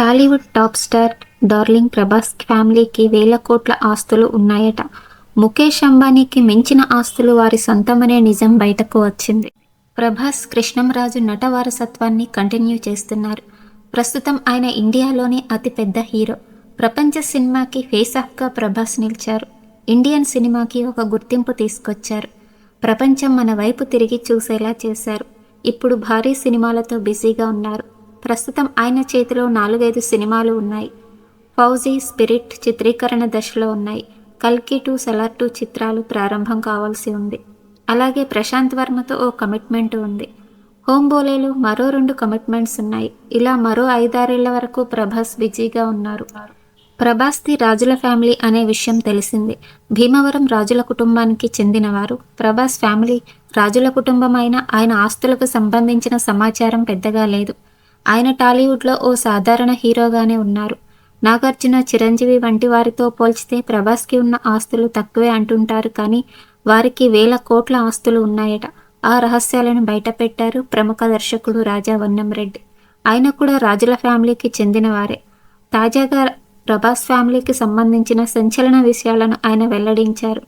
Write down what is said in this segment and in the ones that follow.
Tollywood top star darling Prabhas ఫ్యామిలీకి వేల కోట్ల ఆస్తులు ఉన్నాయట. ముఖేష్ అంబానీకి మించిన ఆస్తులు వారి సొంతమనే నిజం బయటకు వచ్చింది. ప్రభాస్ కృష్ణంరాజు నట వారసత్వాన్ని కంటిన్యూ చేస్తున్నారు. ప్రస్తుతం ఆయన ఇండియాలోనే అతిపెద్ద హీరో. ప్రపంచ సినిమాకి ఫేస్ ఆఫ్గా ప్రభాస్ నిలిచారు. ఇండియన్ సినిమాకి ఒక గుర్తింపు తీసుకొచ్చారు. ప్రపంచం మన వైపు తిరిగి చూసేలా చేశారు. ఇప్పుడు భారీ సినిమాలతో బిజీగా ఉన్నారు. ప్రస్తుతం ఆయన చేతిలో 4-5 సినిమాలు ఉన్నాయి. ఫౌజీ, స్పిరిట్ చిత్రీకరణ దశలో ఉన్నాయి. కల్కి 2, సలార్ 2 చిత్రాలు ప్రారంభం కావాల్సి ఉంది. అలాగే ప్రశాంత్ వర్మతో ఓ కమిట్మెంట్ ఉంది. హోమ్ బోలేలు మరో 2 కమిట్మెంట్స్ ఉన్నాయి. ఇలా మరో 5-6 ఏళ్ల వరకు ప్రభాస్ బిజీగా ఉన్నారు. ప్రభాస్ది రాజుల ఫ్యామిలీ అనే విషయం తెలిసింది. భీమవరం రాజుల కుటుంబానికి చెందినవారు. ప్రభాస్ ఫ్యామిలీ రాజుల కుటుంబం అయినా ఆయన ఆస్తులకు సంబంధించిన సమాచారం పెద్దగా లేదు. ఆయన టాలీవుడ్లో ఓ సాధారణ హీరోగానే ఉన్నారు. నాగార్జున, చిరంజీవి వంటి వారితో పోల్చితే ప్రభాస్కి ఉన్న ఆస్తులు తక్కువే అంటుంటారు. కానీ వారికి వేల కోట్ల ఆస్తులు ఉన్నాయట. ఆ రహస్యాలను బయటపెట్టారు ప్రముఖ దర్శకుడు రాజా వన్నంరెడ్డి. ఆయన కూడా రాజుల ఫ్యామిలీకి చెందినవారే. తాజాగా ప్రభాస్ ఫ్యామిలీకి సంబంధించిన సంచలన విషయాలను ఆయన వెల్లడించారు.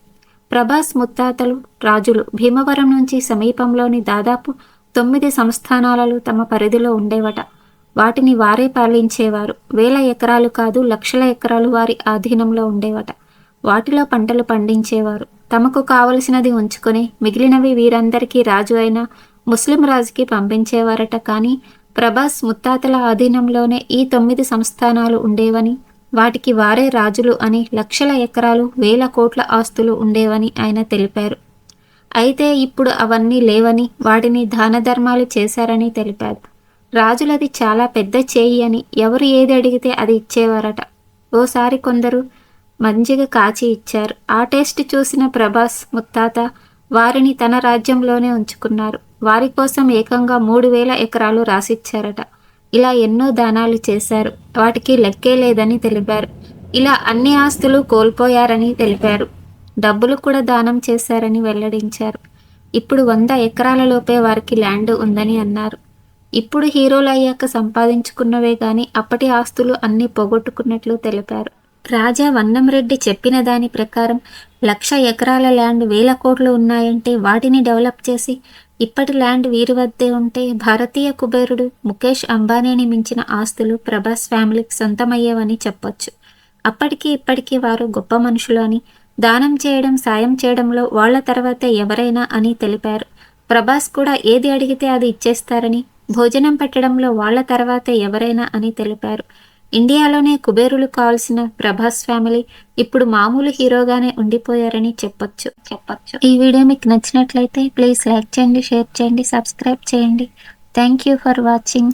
ప్రభాస్ ముత్తాతలు రాజులు. భీమవరం నుంచి సమీపంలోని దాదాపు 9 సంస్థానాలు తమ పరిధిలో ఉండేవట. వాటిని వారే పాలించేవారు. వేల ఎకరాలు కాదు, లక్షల ఎకరాలు వారి ఆధీనంలో ఉండేవట. వాటిలో పంటలు పండించేవారు. తమకు కావలసినది ఉంచుకొని మిగిలినవి వీరందరికీ రాజు అయిన ముస్లిం రాజుకి పంపించేవారట. కానీ ప్రభాస్ ముత్తాతల ఆధీనంలోనే ఈ 9 సంస్థానాలు ఉండేవని, వాటికి వారే రాజులు అని, లక్షల ఎకరాలు, వేల కోట్ల ఆస్తులు ఉండేవని ఆయన తెలిపారు. అయితే ఇప్పుడు అవన్నీ లేవని, వాటిని దాన ధర్మాలు చేశారని తెలిపారు. రాజులది చాలా పెద్ద చేయి అని, ఎవరు ఏది అడిగితే అది ఇచ్చేవారట. ఓసారి కొందరు మంచిగా కాచి ఇచ్చారు. ఆ టేస్ట్ చూసిన ప్రభాస్ ముత్తాత వారిని తన రాజ్యంలోనే ఉంచుకున్నారు. వారి కోసం ఏకంగా 3,000 ఎకరాలు రాసిచ్చారట. ఇలా ఎన్నో దానాలు చేశారు. వాటికి లెక్కే లేదని తెలిపారు. ఇలా అన్ని ఆస్తులు కోల్పోయారని తెలిపారు. డబ్బులు కూడా దానం చేశారని వెల్లడించారు. ఇప్పుడు 100 ఎకరాల లోపే వారికి ల్యాండ్ ఉందని అన్నారు. ఇప్పుడు హీరోలు అయ్యాక సంపాదించుకున్నవే గాని అప్పటి ఆస్తులు అన్నీ పోగొట్టుకున్నట్లు తెలిపారు. రాజా వన్నంరెడ్డి చెప్పిన దాని ప్రకారం 1,00,000 ఎకరాల ల్యాండ్, వేల కోట్లు ఉన్నాయంటే వాటిని డెవలప్ చేసి ఇప్పటి ల్యాండ్ వీరి వద్దే ఉంటే భారతీయ కుబేరుడు ముఖేష్ అంబానీని మించిన ఆస్తులు ప్రభాస్ ఫ్యామిలీకి సొంతమయ్యేవని చెప్పొచ్చు. అప్పటికి ఇప్పటికీ వారు గొప్ప మనుషులు అని, దానం చేయడం, సాయం చేయడంలో వాళ్ల తర్వాతే ఎవరైనా అని తెలిపారు. ప్రభాస్ కూడా ఏది అడిగితే అది ఇచ్చేస్తారని, భోజనం పెట్టడంలో వాళ్ల తర్వాతే ఎవరైనా అని తెలిపారు. ఇండియాలోనే కుబేరులు కావాల్సిన ప్రభాస్ ఫ్యామిలీ ఇప్పుడు మామూలు హీరోగానే ఉండిపోయారని చెప్పొచ్చు. ఈ వీడియో మీకు నచ్చినట్లయితే ప్లీజ్ లైక్ చేయండి, షేర్ చేయండి, సబ్స్క్రైబ్ చేయండి. Thank you for watching.